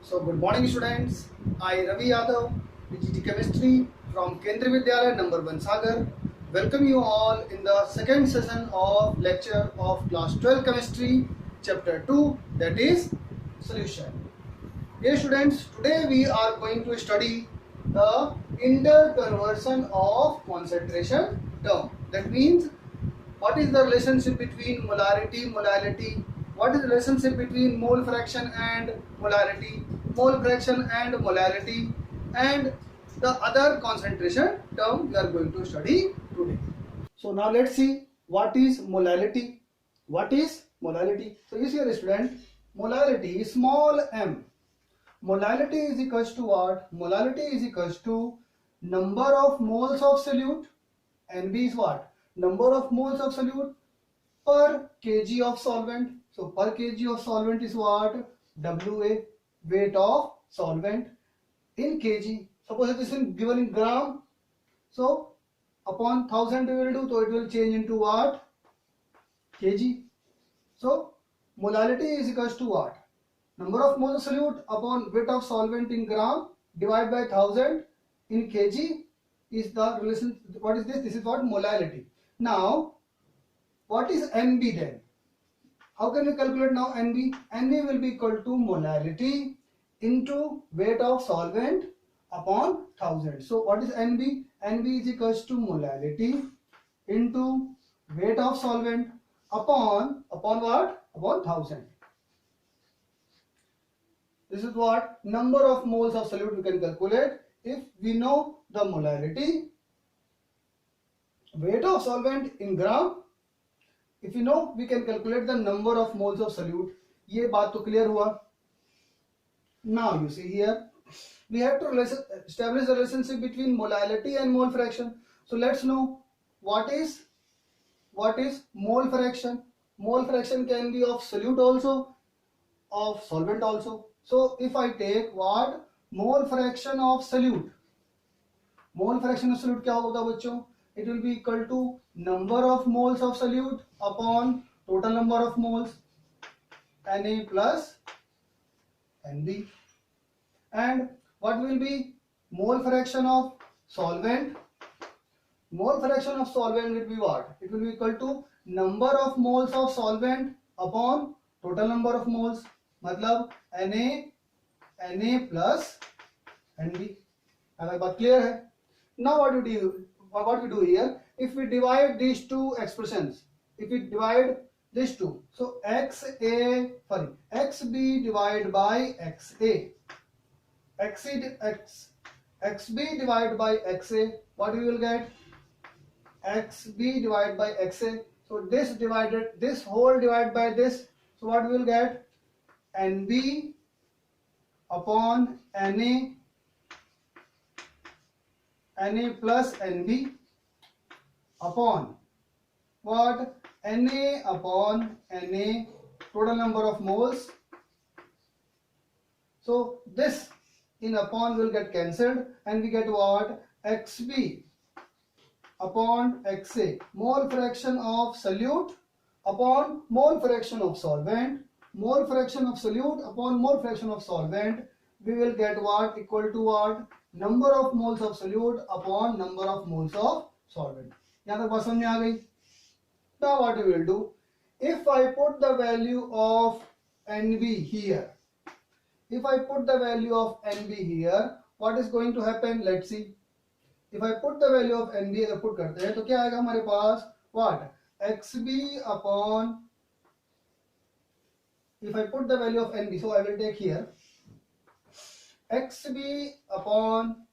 So good morning students. I Ravi Yadav, PGT Chemistry from Kendriya Vidyalaya number 1 Sagar. Welcome you all in the second session of lecture of class 12 chemistry chapter 2, that is solution. Dear students, today we are going to study the interconversion of concentration term. That means what is the relationship between molality, what is the relationship between mole fraction and molality, mole fraction and molality, and the other concentration term we are going to study today. So now let's see what is molality. What is molality? So you see here student, molality small m. Molality is equals to what? Molality is equals to number of moles of solute. NB is what? Number of moles of solute per kg of solvent. So per kg of solvent is what? WA, weight of solvent in kg. Suppose it is given in gram. So upon 1000 we will do, so it will change into what? Kg. So molality is equals to what? Number of moles of solute upon weight of solvent in gram divided by 1000 in kg is the relation. What is this? This is what? Molality. Now what is NB then? How can we calculate now NB? NB will be equal to molality into weight of solvent upon 1000. So what is NB? NB is equals to molality into weight of solvent upon what? Upon 1000. This is what? Number of moles of solute we can calculate if we know the molality, weight of solvent in gram. If you know, we can calculate the number of moles of solute. ये बात तो clear हुआ. Now you see here, we have to establish the relationship between molality and mole fraction. So let's know what is mole fraction. Mole fraction can be of solute also, of solvent also. So if I take what? Mole fraction of solute. Mole fraction of solute क्या होगा बच्चों? It will be equal to number of moles of solute upon total number of moles, Na plus Nb. And what will be mole fraction of solvent? Mole fraction of solvent will be what? It will be equal to number of moles of solvent upon total number of moles. मतलब Na plus Nb. अगर बात clear है? Now what we do here, if we divide these two expressions, if we divide these two, so xb divided by xb divided by xa, what we will get? Xb divided by xa. So this whole divided by this, so what we will get? Nb upon Na plus Nb upon what? Na upon Na, total number of moles. So this in upon will get cancelled and we get what? Xb upon Xa, mole fraction of solute upon mole fraction of solvent, mole fraction of solute upon mole fraction of solvent. We will get what? Equal to what? Number of moles of solute upon number of moles of solvent. यहाँ तक बात समझ में आ गई? Now what we will do? If I put the value of Nb here, if I put the value of Nb here, what is going to happen? Let's see. If I put the value of Nb अगर put करते हैं तो क्या आएगा हमारे पास? What? Xb upon, if I put the value of Nb, so I will take here Xb upon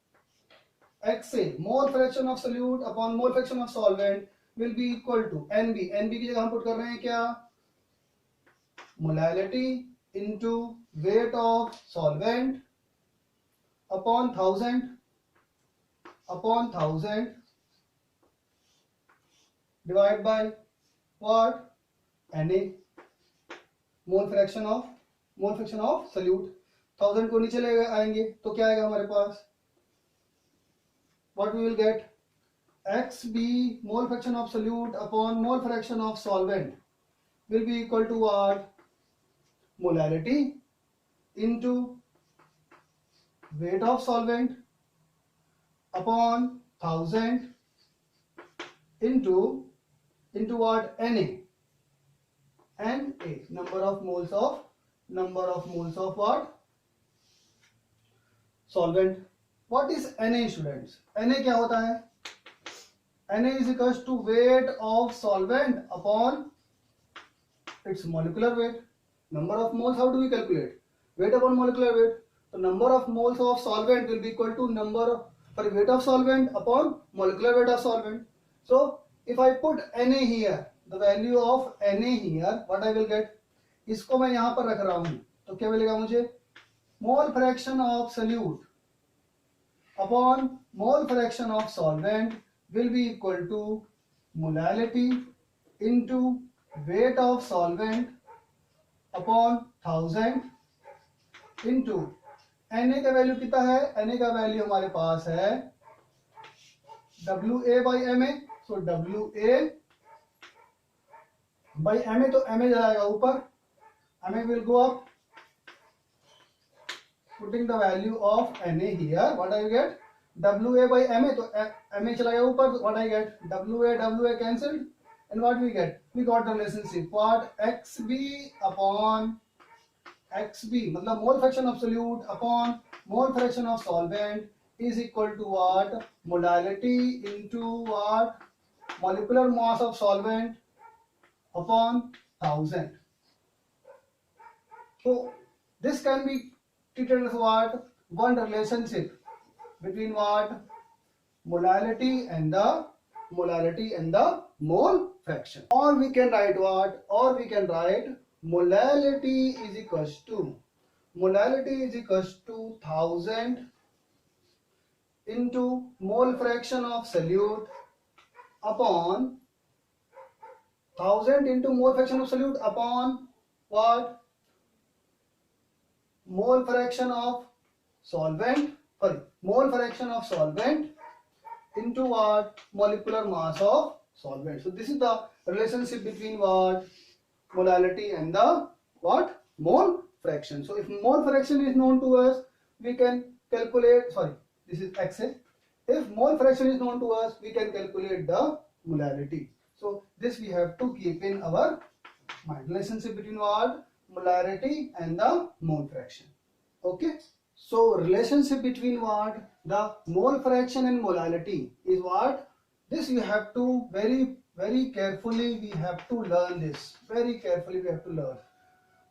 Xa, mole fraction of solute upon mole fraction of solvent will be equal to Nb. Nb की जगह हम put कर रहे हैं क्या? Molality into weight of solvent upon 1000 divided by what? Na, mole fraction of solute. 1000 को नीचे ले आएंगे तो क्या आएगा हमारे पास? What we will get? Xb, mole fraction of solute upon mole fraction of solvent will be equal to what? Molality into weight of solvent upon 1000 into what? Na. Number of moles of what? Solvent. What is Na, students? Na क्या होता है? Na is equals to weight of solvent upon its molecular weight. Number of moles, how do we calculate? Weight upon molecular weight. So number of moles of solvent will be equal to weight of solvent upon molecular weight of solvent. So if I put Na here, the value of Na here, what I will get? इसको मैं यहाँ पर रख रहा हूँ, तो क्या मिलेगा मुझे? Mole fraction of solute upon mole fraction of solvent will be equal to molality into weight of solvent upon 1000 into Na का वैल्यू कितना है? Na का वैल्यू हमारे पास है WA by Ma. So WA by Ma, तो Ma जाएगा ऊपर, Ma will go up. Putting the value of Na here, what I get? WA by Ma, तो Ma चला गया ऊपर, what I get? WA cancelled, and what we get? We got the relationship. What? XB upon XB, मतलब mole fraction of solute upon mole fraction of solvent is equal to what? Molality into what? Molecular mass of solvent upon 1000. So this can be treated as what? One relationship between what? Molality and the mole fraction. Or we can write what? Or we can write molality is equals to 1000 into mole fraction of solute upon 1000 into mole fraction of solute upon what? Mole fraction of solvent into what? Molecular mass of solvent. So this is the relationship between what? Molality and the what? Mole fraction. So if mole fraction is known to us, we can calculate, this is XA. If mole fraction is known to us, we can calculate the molality. So this we have to keep in our mind. Relationship between what? Molarity and the mole fraction. Okay. So relationship between what? The mole fraction and molality is what? This you have to very carefully we have to learn this. Very carefully we have to learn.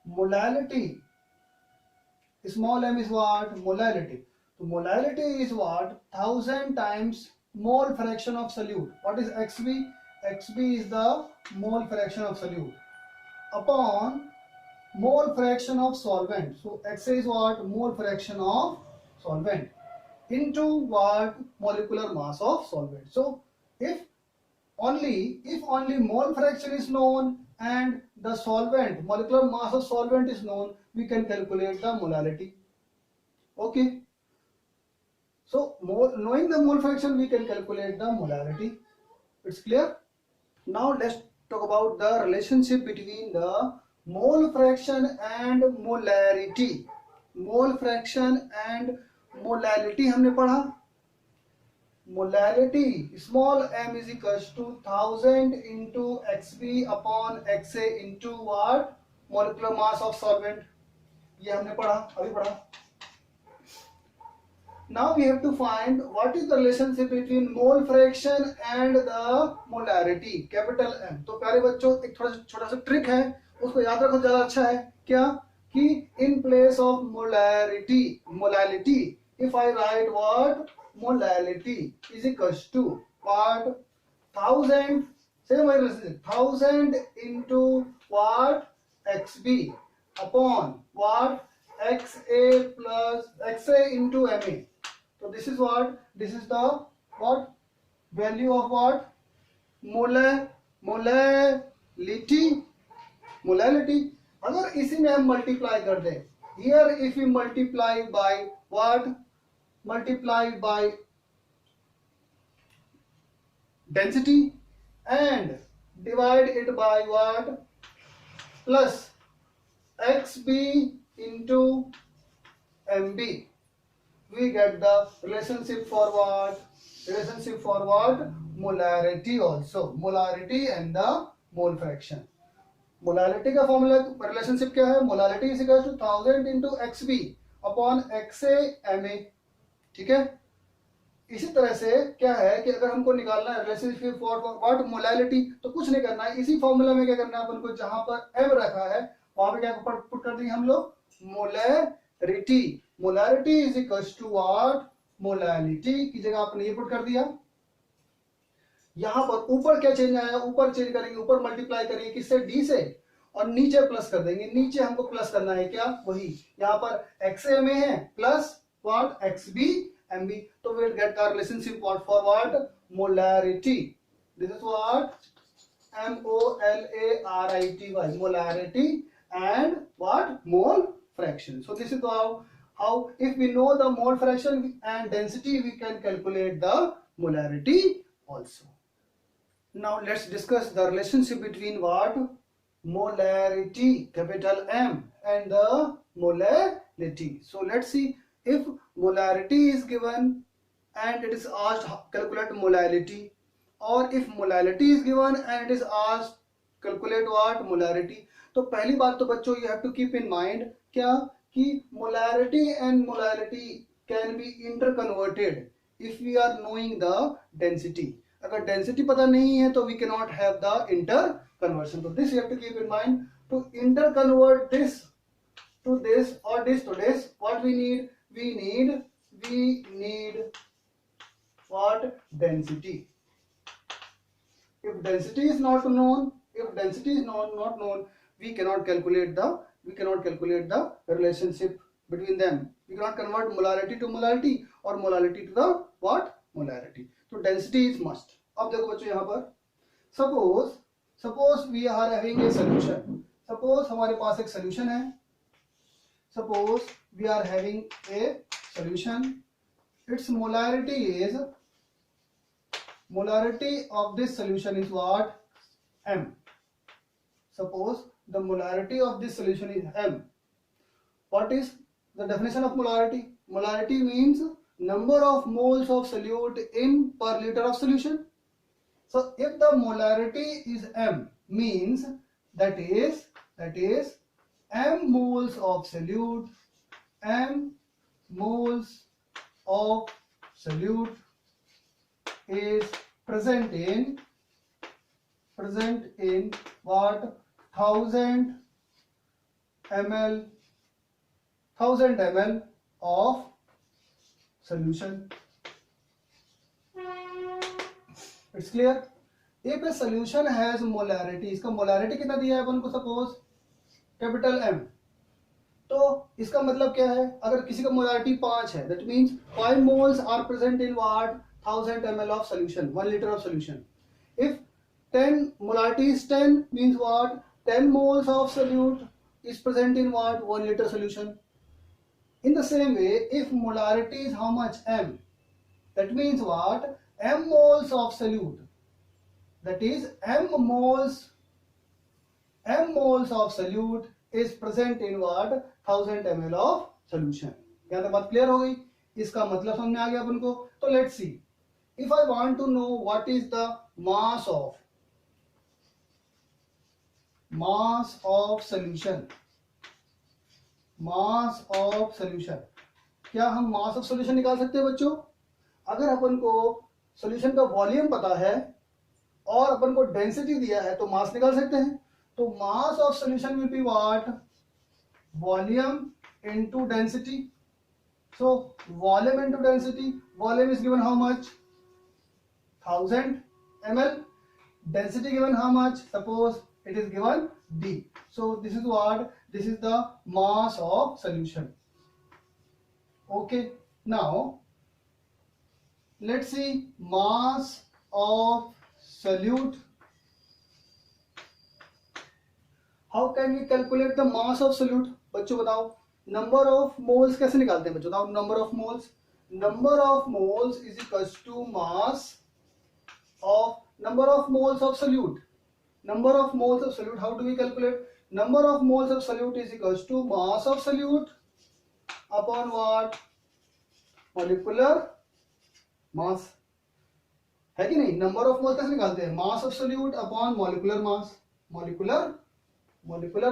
Molality. Small m is what? Molality. So molality is what? 1000 times mole fraction of solute. What is XB? XB is the mole fraction of solute upon mole fraction of solvent. So XA is what? Mole fraction of solvent into what? Molecular mass of solvent. So if only mole fraction is known and the solvent, molecular mass of solvent is known, we can calculate the molality. Okay. So knowing the mole fraction, we can calculate the molality. It's clear? Now let's talk about the relationship between the mole fraction and molarity. Mole fraction and molality हमने पढ़ा. Molality, small m is equals to 1000 into XB upon XA into what? Molecular mass of solvent. ये हमने पढ़ा, अभी पढ़ा. Now we have to find what is the relationship between mole fraction and the molarity, capital M. तो प्यारे बच्चों, एक थोड़ा छोटा सा ट्रिक है, उसको याद रखो, ज्यादा अच्छा है. क्या? कि in place of molality, if I write what? Molality is equals to what? 1000, same way relationship, 1000 into what? XB upon what? XA plus XA into MA. So this is what? This is the what? Value of what? Molality. अगर इसी में हम multiply कर दें, here if we multiply by what? Multiply by density and divide it by what? Plus XB into MB. we get the relationship for what? Relationship for what? Molarity also. Molarity and the mole fraction. Molality का formula relationship क्या है? Molality is equal to 1000 into X B upon X A M A. ठीक है. इसी तरह से क्या है कि अगर हमको निकालना है रिलेशनशिप फॉर व्हाट? मोलालिटी, तो कुछ नहीं करना है. इसी फॉर्मूला में क्या करना है अपन को? जहां पर एम रखा है वहां पे क्या पुट कर देंगे हम लोग? Molarity. Molarity is equal to what? Molality की जगह आपने ये पुट कर दिया. यहां पर ऊपर क्या चेंज आया? ऊपर चेंज करेंगे, ऊपर मल्टीप्लाई करेंगे किससे? डी से, और नीचे प्लस कर देंगे. नीचे हमको प्लस करना है क्या? वही यहां पर एक्स एम ए है plus what? X B M B. तो we'll get our relationship what for what? Molarity. This is what? MOLARITY. Molarity and what? Mole fraction. So this is how if we know the mole fraction and density, we can calculate the molarity also. Now let's discuss the relationship between what? Molarity, capital M, and the molality. So let's see, if molarity is given and it is asked calculate molality, or if molality is given and it is asked calculate what? Molarity. तो पहली बात तो बच्चों you have to keep in mind क्या कि molarity and molality can be interconverted if we are knowing the density. अगर density पता नहीं है तो we cannot have the interconversion. So this you have to keep in mind. To interconvert this to this or this to this, what we need? We need what? Density. If density is not known, not known, we cannot calculate the relationship between them. We cannot convert molarity to molality or molality to the what? Molarity. So density is must. अब देखो बच्चों यहाँ पर suppose we are having a solution. Suppose हमारे पास एक solution है. Suppose we are having a solution. Its molarity of this solution is what? M. Suppose the molarity of this solution is M. What is the definition of molarity? Molarity means number of moles of solute in per liter of solution. So if the molarity is M, means that is M moles of solute, M moles of solute is present in what? 1000 ml of solution. It's clear? If a solution has molarity, इसका molarity कितना दिया है अपन को? Suppose capital M. तो इसका मतलब क्या है? अगर किसी का मोलारिटी 5 है, that means 5 moles are present in what? 1000 ml of solution, 1 liter of solution. If 10 molarity is 10, means what? 10 moles of solute is present in what? 1 liter solution. In the same way, if molarity is how much? M. That means what? M moles of solute. That is M moles of solute is present in what? 1000 ml of solution. यहाँ तक बात clear हो गई? इसका मतलब समझ में आ गया अपन को? तो let's see. If I want to know what is the mass of solution, क्या हम मास ऑफ सॉल्यूशन निकाल सकते हैं बच्चों? अगर अपन को सॉल्यूशन का वॉल्यूम पता है और अपन को डेंसिटी दिया है तो मास निकाल सकते हैं. तो mass of solution will be what? Volume into density. So volume into density. Volume is given how much? 1000 ml. Density given how much? Suppose it is given D. So this is what? This is the mass of solution. Okay. Now let's see mass of solute. How can we calculate the mass of solute? बच्चों बताओ. Number of moles कैसे निकालते हैं बच्चों? बताओ. Number of moles. Number of moles is equals to mass of number of moles of solute. Number of moles of solute. How do we calculate? Number of moles of solute is equals to mass of solute upon what? Molecular mass, है कि नहीं? Number of moles कैसे निकालते हैं? मास of solute upon molecular mass, molecular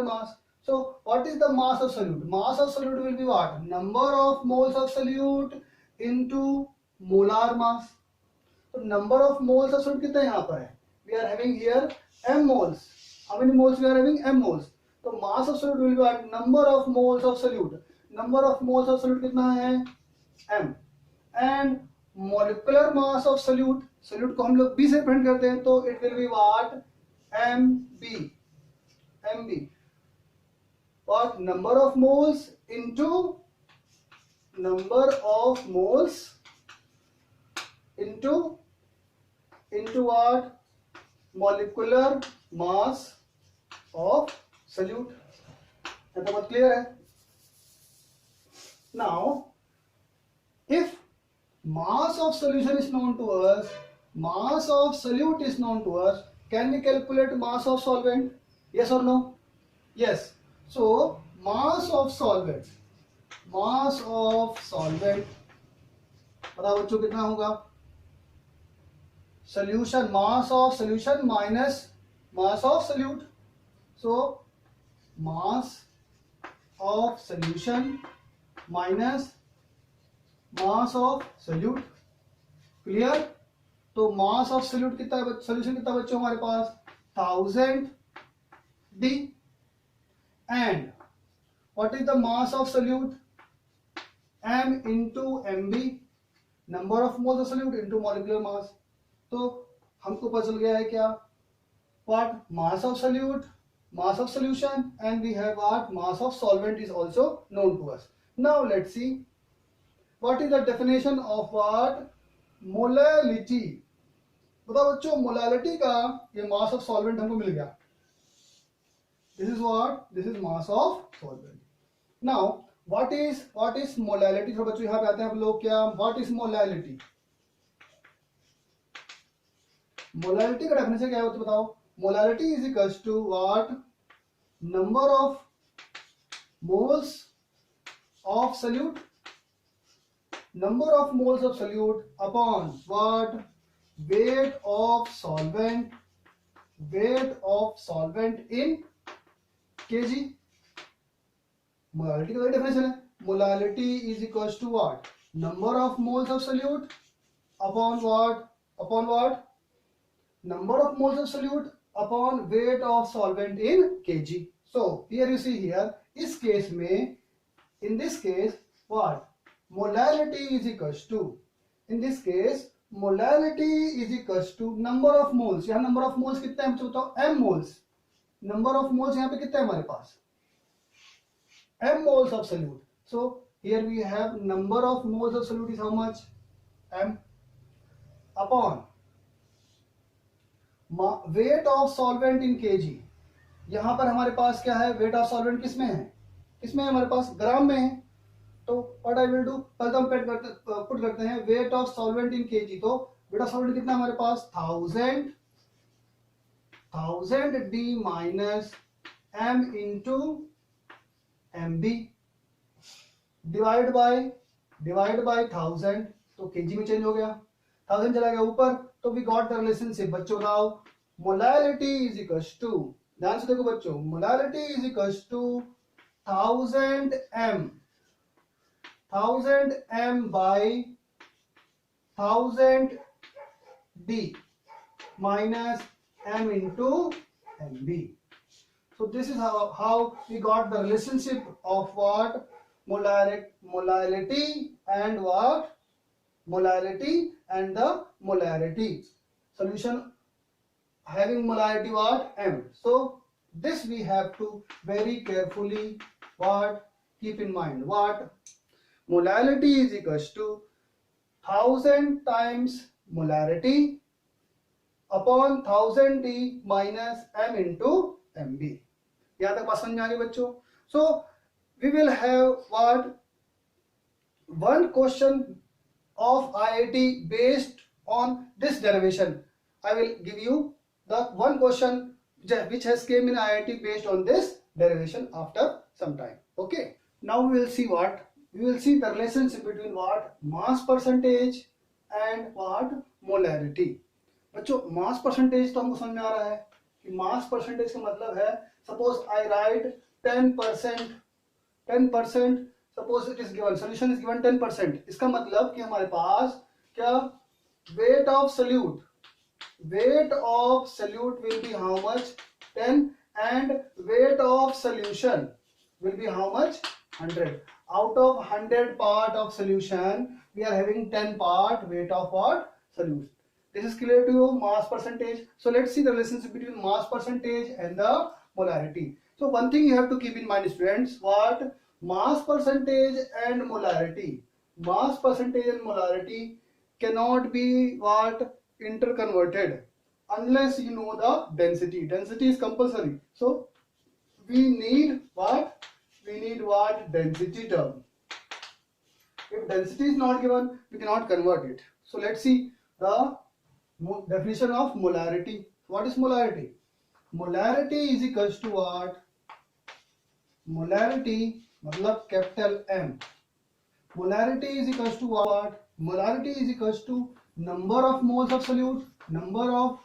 mass. So what is the mass of solute? Mass of solute will be what? Number of moles of solute into molar mass. So number of moles of solute कितना यहाँ पर है? We are having here m moles. How many moles we are having? M moles. So mass of solute will be what? Number of moles of solute. Number of moles of solute कितना है? m. And molecular mass of solute, solute को हम लोग b से print करते हैं, तो it will be what? mb. What? Number of moles into number of moles into what? Molecular mass of solute. ये तो बहुत क्लियर है. Now if mass of solution is known to us, mass of solute is known to us, can we calculate mass of solvent? Yes or no? Yes. So mass of solvent बताओ बच्चों कितना होगा? Solution, mass of solution minus mass of solute. So mass of solution minus mass of solute. Clear? तो mass of solute कितना है? Solution कितना बच्चों हमारे पास? 1000 D. And what is the mass of solute? M into Mb, number of moles of solute into molecular mass. तो हमको पता चल गया है क्या? What? Mass of solute, mass of solution, and we have what? Mass of solvent is also known to us. Now let's see what is the definition of what? Molality. बताओ बच्चों, molality का ये मास ऑफ सॉल्वेंट हमको मिल गया. This is what? This is mass of solvent. Now, what is molality? तो बच्चों यहाँ पे आते हैं हम लोग क्या? What is molality? Molality का डेफिनेशन क्या है तो बताओ. Molality is equals to what? Number of moles of solute. Number of moles of solute upon what? Weight of solvent. Weight of solvent in kg. Molality का definition है. Molality is equals to what? Number of moles of solute upon what? Number of moles of solute upon weight of solvent in kg. So here you see here, इस case में, in this case what? Molality is equals to, in this case molality is equals to number of moles. यहाँ number of moles कितना है बताओ? m moles. Number of moles यहाँ पे कितना है हमारे पास? m moles of solute. So here we have number of moles of solute is how much? m upon weight of solvent in kg. यहाँ पर हमारे पास क्या है? weight of solvent किसमें है? किसमें है हमारे पास? ग्राम में है. तो what I will do, पहले तो हम पुट करते हैं weight of solvent in kg. तो weight of solvent कितना हमारे पास? 1000 D minus m into mb divide by 1000. तो kg में चेंज हो गया, 1000 चला गया ऊपर. तो we got the relationship. बच्चों बताओ, molality is equals to, ध्यान से देखो बच्चों, molality is equals to 1000 m by 1000 D minus m into mb. So this is how we got the relationship of what? Molality and what? Molality and the molarity. Solution having molarity what? M. So this we have to very carefully what? Keep in mind what? Molality is equals to 1000 times molarity upon 1000 D minus m into mb. यहाँ तक बात समझ में आ गई बच्चों? So we will have what? One question of IIT based on this derivation. I will give you the one question which has came in IIT based on this derivation after some time. Okay. Now we will see what? we will see the relationship between what? Mass percentage and what? Molarity. बच्चों mass percentage तो हमको समझ में आ रहा है कि mass percentage का मतलब है, suppose I right 10%, 10%, suppose it is given, solution is given 10%, इसका मतलब कि हमारे पास क्या, weight of solute, weight of solute will be how much? 10, and weight of solution will be how much? 100. Out of 100 part of solution, we are having 10 part weight of what? Solute. This is clear to you, mass percentage. So let's see the relationship between mass percentage and the molarity. So one thing you have to keep in mind, students, what? Mass percentage and molarity. Mass percentage and molarity cannot be what? Interconverted unless you know the density. Density is compulsory. So we need what? We need what? Density term. If density is not given, we cannot convert it. So let's see the definition of molarity. What is molarity? Molarity is equals to what? Molarity मतलब capital M. Molarity is equals to what? Molarity is equals to number of moles of solute, number of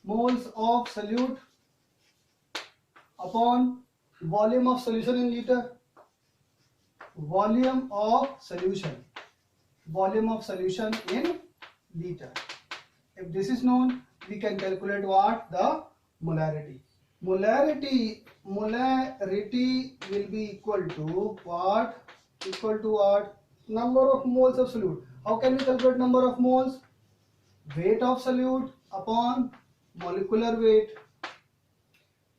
moles of solute upon volume of solution in liter. Volume of solution, volume of solution in liter. If this is known, we can calculate what? The molarity. Molarity will be equal to what? Equal to what? Number of moles of solute. How can we calculate number of moles? Weight of solute upon molecular weight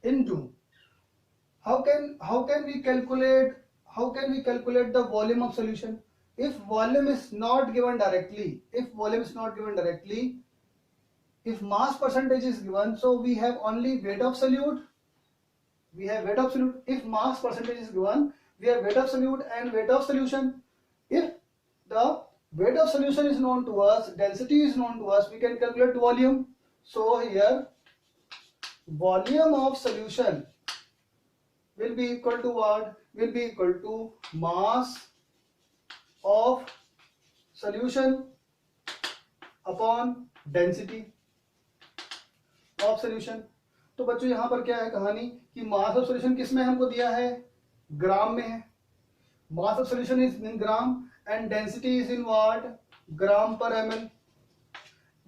into, how can we calculate the volume of solution? If volume is not given directly, if mass percentage is given, so we have only weight of solute, if mass percentage is given, we have weight of solute and weight of solution. If the weight of solution is known to us, density is known to us, we can calculate volume. So here volume of solution will be equal to what? Will be equal to mass of solution upon density of solution. तो बच्चों यहाँ पर क्या है कहानी कि mass of solution किस में हमको दिया है? ग्राम में है. Mass of solution is in gram and density is in what? Gram per ml.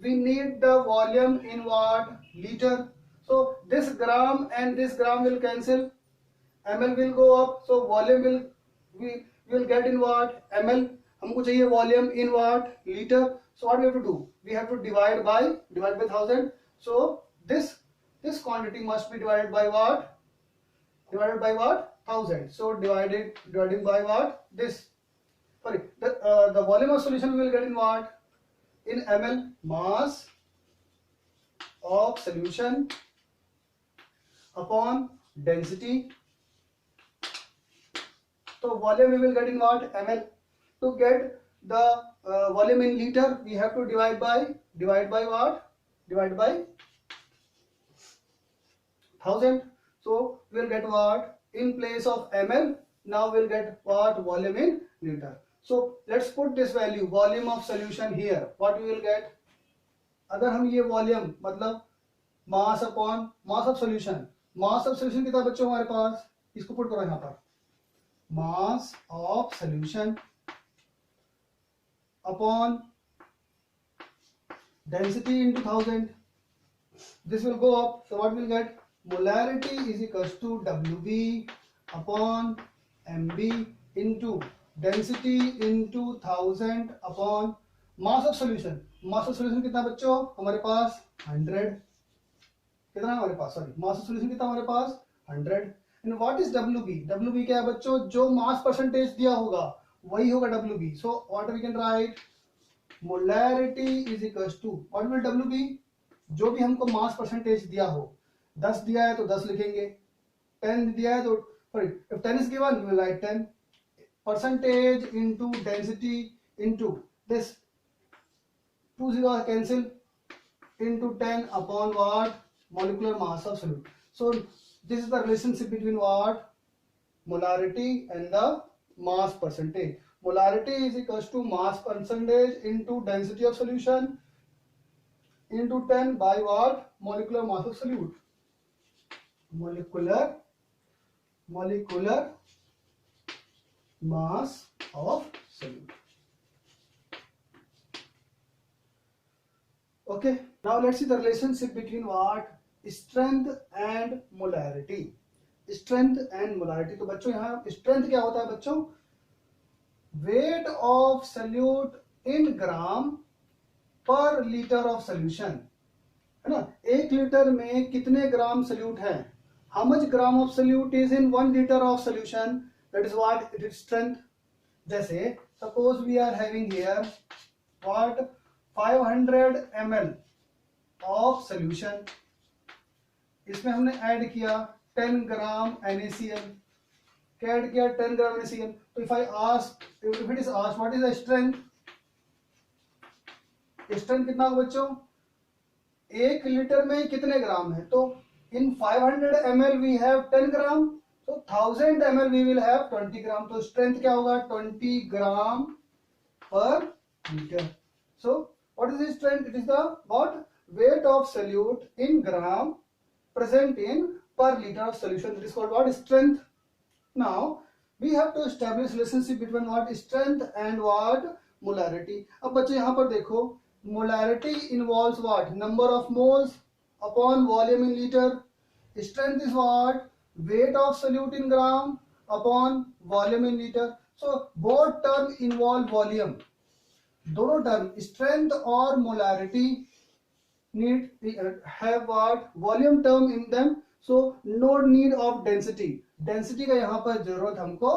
We need the volume in what? Liter. So this gram and this gram will cancel, ml will go up, so volume we will get in what? Ml. हमको चाहिए volume in what? Liter. So what we have to do? We have to divide by 1000. So this quantity must be divided by what? Divided by what? 1000. So dividing by what? This. Sorry, the volume of solution we will get in what? In ml. Mass of solution upon density. So volume we will get in what? Ml. To get the volume in liter, we have to divide by what? Divide by 1000. So we will get what? In place of ml, now we will get what? Volume in liter. So let's put this value, volume of solution here. What we will get? अगर हम ये volume मतलब mass upon mass of solution कितना बच्चों हमारे पास? इसको put करो यहाँ पर, mass of solution upon density into 1000. This will go up. So what we'll get? Molarity is equals to WB upon MB into density into 1000 upon mass of solution. Mass of solution कितना बच्चों हमारे पास? 100. कितना हमारे पास? Sorry, mass of solution कितना हमारे पास? 100. And what is WB? WB क्या है बच्चों? जो mass percentage दिया होगा वही होगा WB. So what we can write? Molarity is equals to, what will WB? जो भी हमको mass percentage दिया हो, 10 दिया है तो 10 लिखेंगे, 10 दिया है तो sorry, if 10 is given we will write 10. Percentage into density into this 2 0 cancel into 10 upon what? Molecular mass of solute. So this is the relationship between what? Molarity and the mass percentage. molarity is equals to mass percentage into density of solution into 10 by what? Molecular mass of solute. Molecular mass of solute. Okay, now let's see the relationship between what? Strength and molarity. Strength and molarity. तो बच्चों यहाँ strength क्या होता है बच्चों? Weight of solute in gram per liter of solution, है ना? 1 litre में कितने ग्राम solute है? How much gram of solute is in 1 liter of solution? That is what it is strength. जैसे suppose we are having here what? 500 ml of solution. इसमें हमने add किया 10 ग्राम NaCl. क्या ऐड किया? 10 ग्राम NaCl. तो if it is asked what is the strength? Strength कितना होगा बच्चों? 1 लीटर में कितने ग्राम है? तो in 500 ml we have 10 gram, so 1000 ml we will have 20 ग्राम. तो स्ट्रेंथ क्या होगा? 20 ग्राम पर litre. So what is the strength? It is the what? Weight of solute in gram present in per liter of solution. That is called what? Strength. Now we have to establish relationship between what? Strength and what? Molarity. अब बच्चे यहाँ पर देखो, molarity involves what? Number of moles upon volume in liter. Strength is what? Weight of solute in gram upon volume in liter. So both terms involve volume. दोनों term strength और molarity need have what? Volume term in them. So no need of density. Density का यहाँ पर जरूरत हमको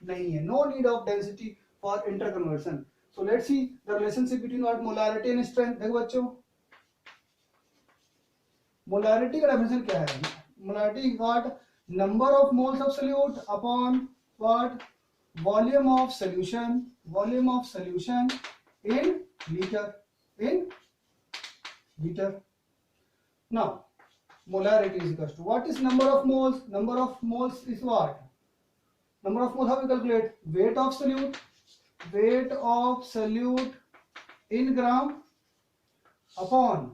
नहीं है. No need of density for interconversion. So let's see the relationship between what? Molarity and strength. देखो बच्चों, molarity का डेफिनेशन क्या है? Molarity what? Number of moles of solute upon what? Volume of solution. Volume of solution in liter. Now molarity is equals to what is number of moles? Number of moles is what? Number of moles, how we calculate? Weight of solute. Weight of solute in gram upon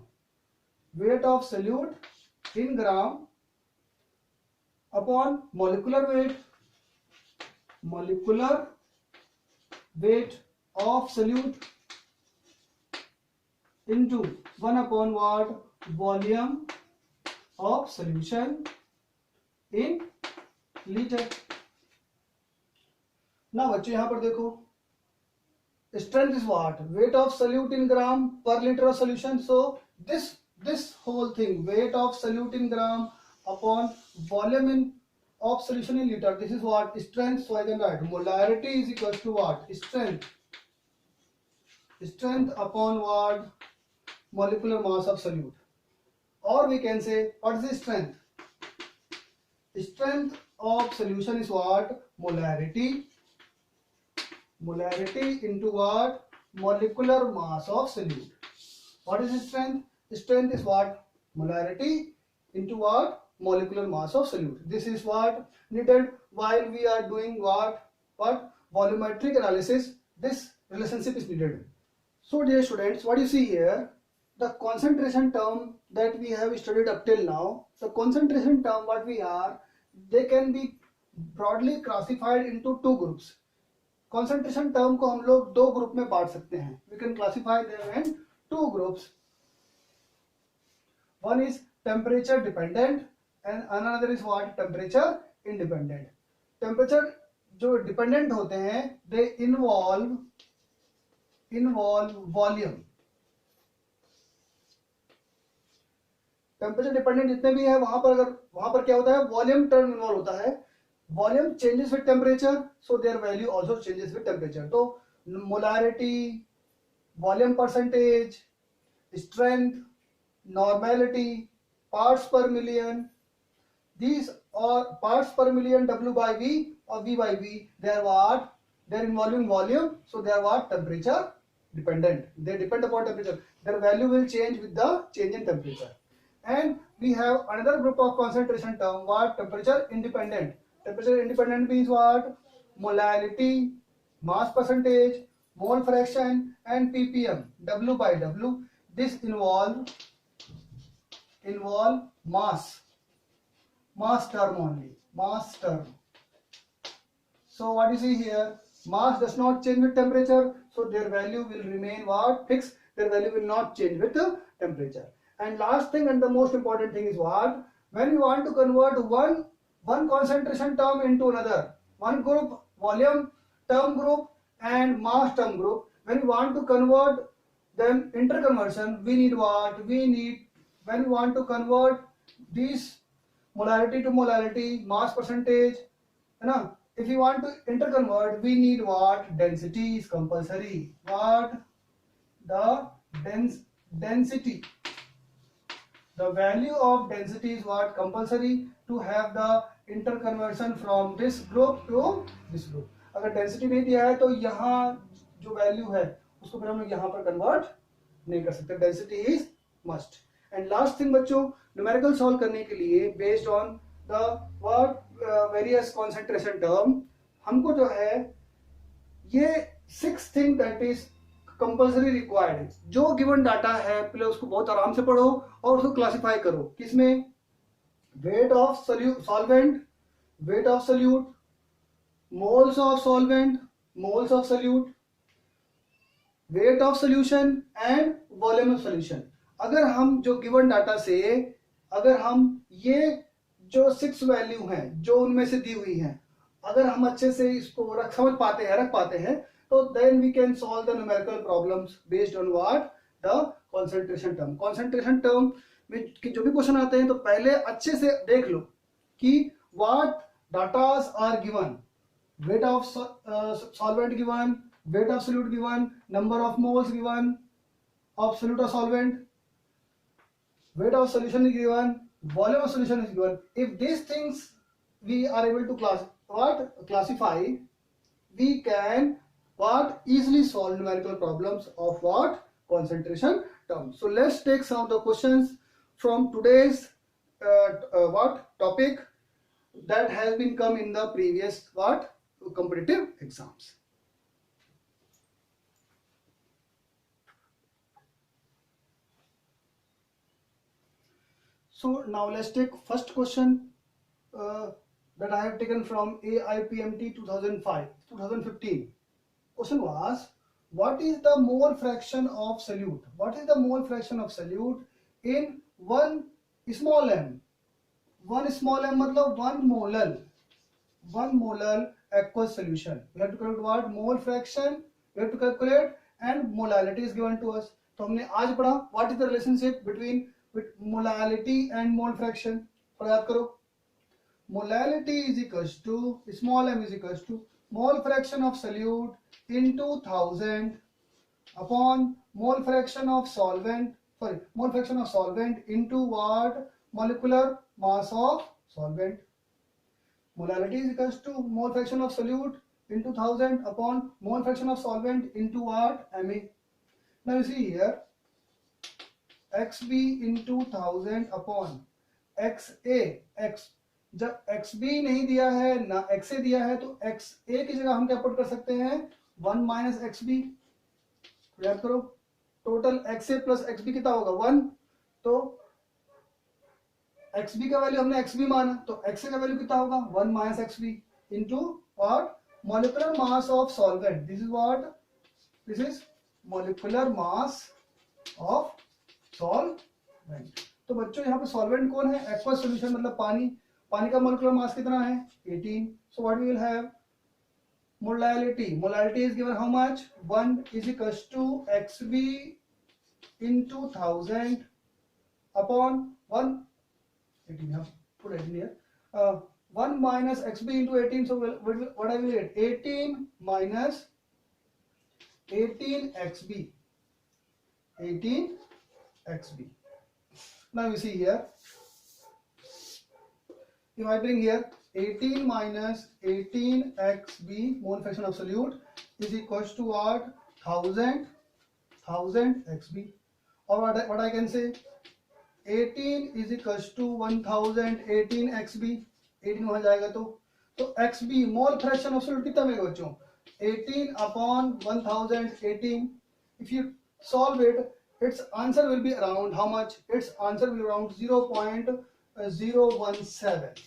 weight of solute in gram upon molecular weight. Molecular weight of solute into 1 upon what? Volume of solution in liter. Now बच्चों यहाँ पर देखो, strength is what? Weight of solute in gram per liter of solution. So this whole thing, weight of solute in gram upon volume of solution in liter, this is what? Strength. So I can write molarity is equals to what? Strength upon what? Molecular mass of solute. Or we can say, what is the strength? Strength of solution is what? Molarity. Molarity into what? Molecular mass of solute. What is the strength? Strength is what? Molarity into what? Molecular mass of solute. This is what needed while we are doing what? Volumetric analysis. This relationship is needed. So dear students, what you see here, the concentration term that we have studied up till now, the concentration term what we are, they can be broadly classified into two groups. Concentration term को हम लोग दो group में बांट सकते हैं. We can classify them in two groups. One is temperature dependent and another is what? Temperature independent. Temperature जो dependent होते हैं, they involve volume. Temperature dependent जितने भी है वहां पर क्या होता है? वॉल्यूम टर्म इन्वॉल्व होता है. Volume changes with temperature, so their value also changes with temperature. तो molarity, volume percentage, strength, normality, parts per million, these are parts per million W by V or V by V. They are what? They are involving volume, so they are what? Temperature dependent. They depend upon temperature. Their value will change with the change in temperature. And we have another group of concentration term, what? Temperature independent. Temperature independent means what? Molarity, mass percentage, mole fraction, and ppm, W by W. This involve mass term only, mass term. So what you see here, mass does not change with temperature, so their value will remain what? Fixed. Their value will not change with the temperature. And last thing and the most important thing is what? When you want to convert one concentration term into another, one group, volume term group and mass term group, when you want to convert them, interconversion, we need what? We need, when we want to convert these molarity to molarity, mass percentage, है ना? If you want to interconvert, we need what? Density is compulsory. What? The density. The value of density is what? Compulsory to have the interconversion from this group to this group. अगर density नहीं दिया है तो यहाँ जो value है उसको फिर हम लोग यहाँ पर convert नहीं कर सकते. Density is must. And last thing बच्चों, numerical solve करने के लिए based on the what various concentration term, हमको जो है ये 6 thing that is compulsory required है. जो गिवन डाटा है पहले उसको बहुत आराम से पढ़ो और उसको क्लासिफाई करो. किसमें? Weight of solvent, weight of solute, moles of solvent, moles of solute, weight of solution and volume of solution. अगर हम जो गिवन डाटा से अगर हम ये जो 6 वैल्यू हैं जो उनमें से दी हुई हैं, अगर हम अच्छे से इसको रख पाते हैं तो then we can solve the numerical problems based on what? The concentration term. Concentration term में जो भी क्वेश्चन आते हैं तो पहले अच्छे से देख लो कि what datas are given. Weight of solvent given, weight of solute given, number of moles given of solute or solvent, weight of solution is given, volume of solution is given. If these things we are able to classify, we can easily solve numerical problems of what? Concentration terms. So let's take some of the questions from today's topic that has been come in the previous competitive exams. So now let's take first question that I have taken from AIPMT 2015. Question was, what is the mole fraction of solute? What is the mole fraction of solute in 1 small m? 1 small m मतलब 1 molar aqueous solution. We have to calculate what? Mole fraction. We have to calculate and molality is given to us. तो हमने आज पढ़ा what is the relationship between molality and mole fraction. तो याद करो, molality is equals to small m is equals to mole fraction of solute into 1000 upon mole fraction of solvent into what? Molecular mass of solvent. Molality is equals to mole fraction of solute into 1000 upon mole fraction of solvent into what? Ma. Now you see here, xb into 1000 upon xa. जब xb नहीं दिया है ना xa दिया है तो xa की जगह हम क्या पुट कर सकते हैं? 1 माइनस xb. याद करो, टोटल xa प्लस xb कितना होगा? 1. तो xb का वैल्यू हमने xb माना तो xa का वैल्यू कितना होगा? 1 minus xb into what? Molecular mass of solvent. This is what? This is molecular mass of solvent. तो बच्चों यहाँ पे सॉल्वेंट कौन है? एक्वस सॉल्यूशन मतलब पानी. पानी का मोलिकुलर मास कितना है? 18. So what we will have? Molality is given how much? 1 is equals to xb into 1000 upon 1 18. Put 18 here. 1 minus xb into 18. So what I will get? 18 minus 18 xb. 18 xb. Now you see here. If I bring here 18 minus 18 xb, mole fraction of solute, is equals to what? 1000 xb. Or what I can say? 18 is equals to 1018 xb. 18 वहां जाएगा तो xb mole fraction of solute कितना मिलेगा बच्चों? 18 upon 1018. If you solve it, its answer will be around how much? Its answer will be around 0.017.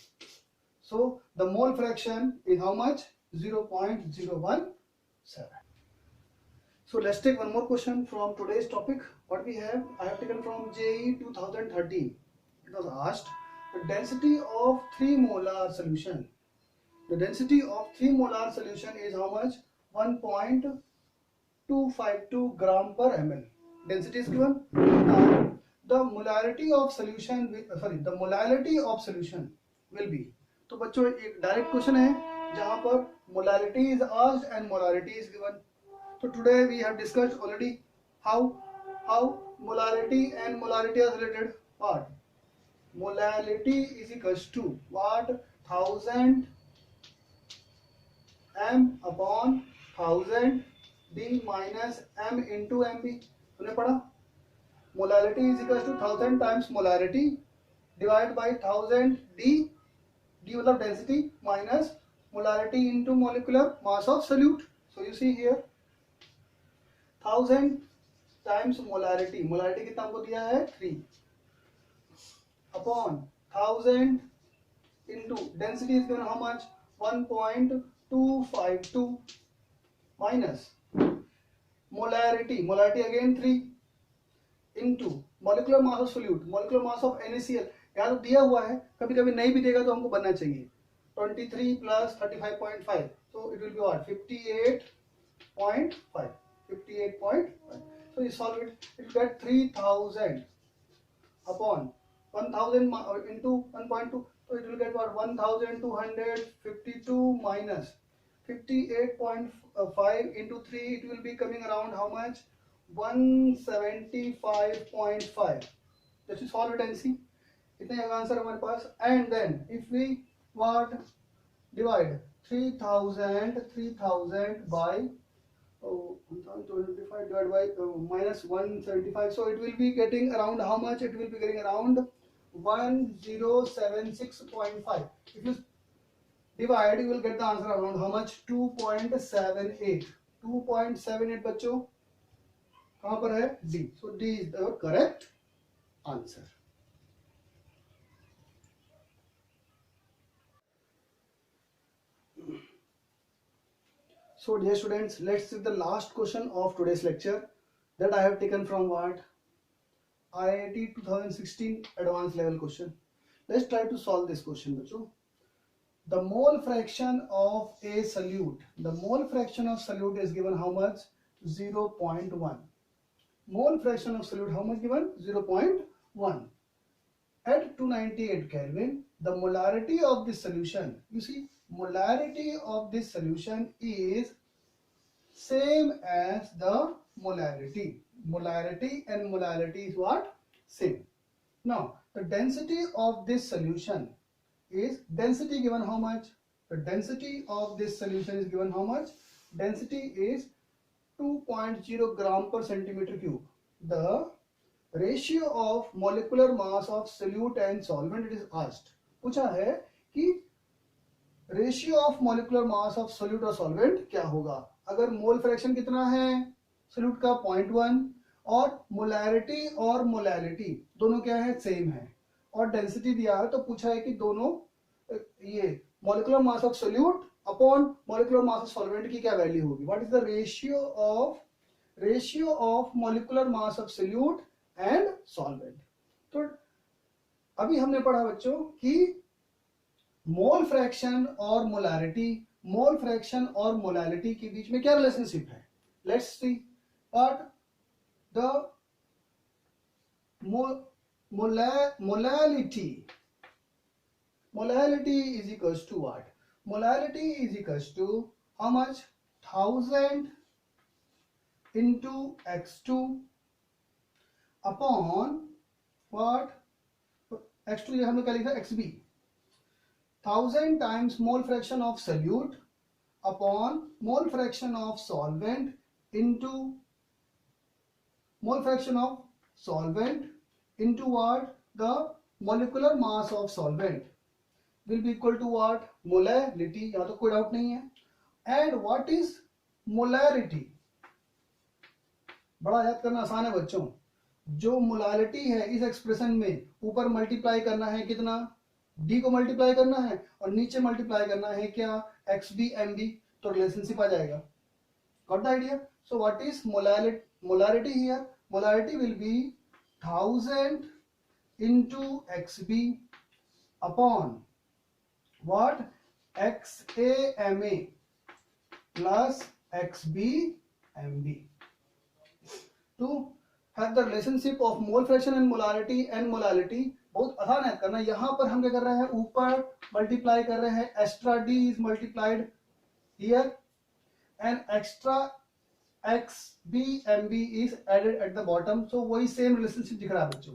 So the mole fraction is how much? 0.017. So let's take one more question from today's topic. What we have, I have taken from JEE 2013. It was asked the density of 3 molar solution. The density of 3 molar solution is how much? 1.252 gram per ml. Density is given. Now the molarity of solution will be. तो बच्चों एक direct question है जहां पर molarity is asked and molarity is given. So today we have discussed already how molarity and molarity are related. What? Molality is equals to what? 1000 m upon 1000 d minus m into mb. तुमने पढ़ा? Molality is equals to 1000 times molarity divided by 1000 d. D मतलब density minus molarity into molecular mass of solute. So you see here 1000 times molarity. Molarity कितना हमको दिया है? 3 upon 1000 into density is given how much? 1.252 minus molarity again 3 into molecular mass of solute, molecular mass of NaCl. यहाँ तो दिया हुआ है, कभी कभी नहीं भी देगा तो हमको बनना चाहिए 23 plus 35.5. So it will be what? 58.5. So you solve it, it will get 3000 upon 1000 into 1.2. So it will get what? 1252 minus 58.5 into 3. It will be coming around how much? 175.5. Let's solve it and see. इतने answer हमारे पास. And then if we what? Divide 3000 by 125 divided by minus 175. So it will be getting around how much? It will be getting around 1076.5. If you divide, you will get the answer around how much? 2.78. 2.78 बच्चों कहाँ पर है? D. So D is the correct answer. So dear students, let's see the last question of today's lecture that I have taken from what? IIT 2016 advanced level question. Let's try to solve this question, bachcho. The mole fraction of a solute. The mole fraction of solute is given how much? 0.1. Mole fraction of solute how much given? 0.1. At 298 Kelvin, the molarity of this solution, you see, molarity of this solution is same as the molarity. Molarity and molarity is what? Same. Now, the density of this solution is, density given how much? The density of this solution is given how much? Density is 2.0 gram per centimeter cube. The ratio of molecular mass of solute and solvent, it is asked. पूछा है कि ratio of molecular mass of solute और solvent क्या होगा अगर mole fraction कितना है solute का 0.1 और मोलैरिटी और मोलैलिटी दोनों क्या है? सेम है और डेंसिटी दिया है. तो पूछा है कि दोनों ये molecular mass of solute upon molecular mass of solvent की क्या वैल्यू होगी? What is the ratio of molecular mass of solute and solvent. तो अभी हमने पढ़ा बच्चों कि मोल फ्रैक्शन और मोलारिटी के बीच में क्या रिलेशनशिप है. Let's see what the molality is equals to what? Molality is equals to how much? 1000 into x2 upon what? x2 ये हमने क्या लिखा? xb. 1000 times mole fraction of solute upon mole fraction of solvent into mole fraction of solvent into what? The molecular mass of solvent will be equal to what? Molality. यहाँ तो कोई doubt नहीं है. And what is molarity, बड़ा याद करना आसान है बच्चों, जो मोलालिटी है इस एक्सप्रेशन में ऊपर मल्टीप्लाई करना है कितना, डी को मल्टीप्लाई करना है और नीचे मल्टीप्लाई करना है क्या, एक्स बी एम बी, तो रिलेशनशिप आ जाएगा। Got the idea? So what is molarity here? Molarity will be 1000 into xb upon what, xama plus xbmb to have the relationship of mole fraction and molality। बहुत आसान है करना। यहां पर हम क्या कर रहे हैं, ऊपर मल्टीप्लाई कर रहे हैं, extra d is multiplied here and extra xbmb is added at the bottom। so वही सेम रिलेशनशिप दिख रहा है बच्चों।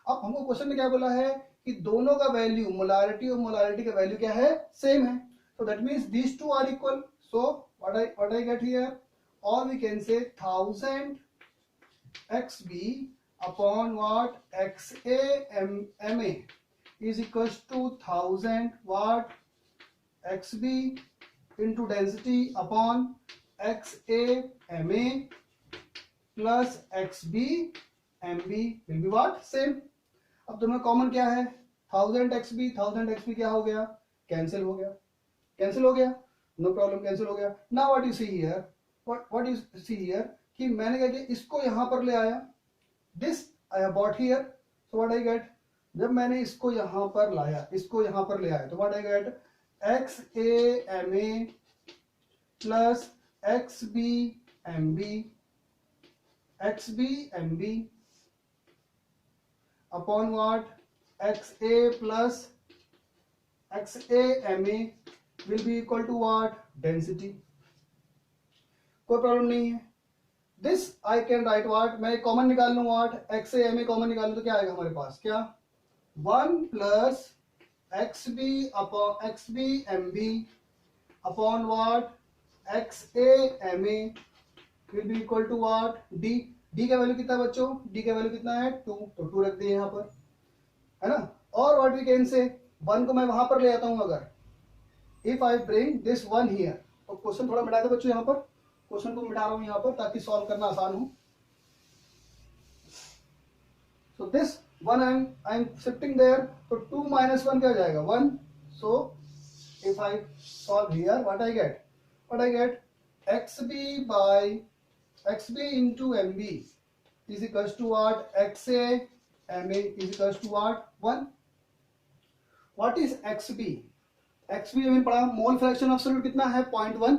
अब हमको क्वेश्चन में क्या बोला है कि दोनों का वैल्यू, मोलारिटी और मोलारिटी का वैल्यू क्या है, सेम है। so that means these two are equal। so what I get here, or we can say 1000 xb upon what, xama is equals to 1000 what, xb into density upon xama plus xbmb will be what, same। अब दोनों common क्या है, 1000 xb क्या हो गया, cancel हो गया, cancel हो गया, नो प्रॉब्लम, कैंसिल हो गया। Now what you see here, what you see here कि मैंने क्या किया, इसको यहां पर ले आया, this I have bought here. So what I get, जब मैंने इसको यहां पर लाया, इसको यहां पर ले आया, तो what I get, xama plus xbmb upon what, xa plus xama will be equal to what, density। कोई प्रॉब्लम नहीं है। This I can write what, मैं कॉमन निकाल लूं व्हाट, xama कॉमन निकाल लूं तो क्या आएगा हमारे पास, क्या 1 plus xbmb upon what, xama will be equal to what, d। d का वैल्यू कितना बच्चों, d का वैल्यू कितना है 2, तो 2 रख दिए यहाँ पर, है ना। और व्हाट वी कैन से, 1 को मैं वहां पर ले आता हूं, अगर if I bring this 1 here, तो क्वेश्चन थोड़ा मिटा दो बच्चों, यहाँ पर क्वेश्चन को मिटा रहा हूं यहाँ पर ताकि सॉल्व करना आसान हो। So this 1 I am shifting their, तो 2 minus 1 क्या हो जाएगा, 1। So if I solve here, what I get, xb into mb is equals to what, xama is equals to what, 1। what is xb, xb हमने पढ़ा, mole fraction of solute कितना है, 0.1।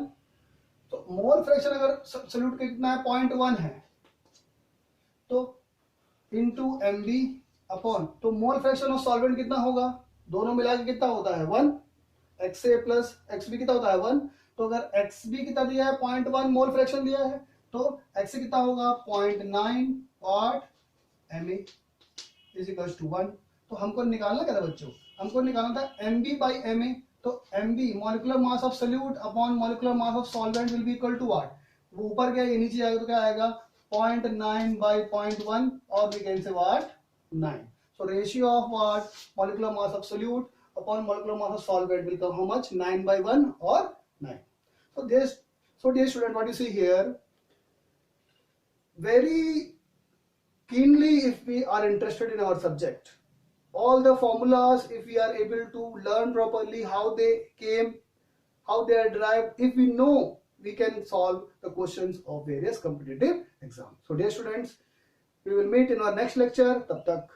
तो mole fraction अगर solute कितना है, 0.1 है, तो इंटू mb अपॉन, तो मोल फ्रैक्शन ऑफ सॉल्वेंट कितना होगा, दोनों मिला के कितना होता है 1, xa प्लस xb कितना होता है 1। तो अगर xb कितना दिया है, 0.1 मोल फ्रैक्शन दिया है, तो xa कितना होगा 0.9 वाट ma इज इक्वल्स टू 1। तो हमको निकालना क्या था बच्चों, हमको निकालना था mb बाई ma। तो mb molecular mass of solute upon molecular mass of solvent will be equal to what, वो ऊपर गया ये नीचे आएगा, तो क्या आएगा 0.9 बाई 0.1, और we can say what, 9। So ratio of what, molecular mass of solute upon molecular mass of solvent will come how much, 9 by 1 or 9। so dear student, what you see here, very keenly, if we are interested in our subject, all the formulas, if we are able to learn properly how they came, how they are derived, if we know, we can solve the questions of various competitive exams। so dear students, we will meet in our next lecture। तब तक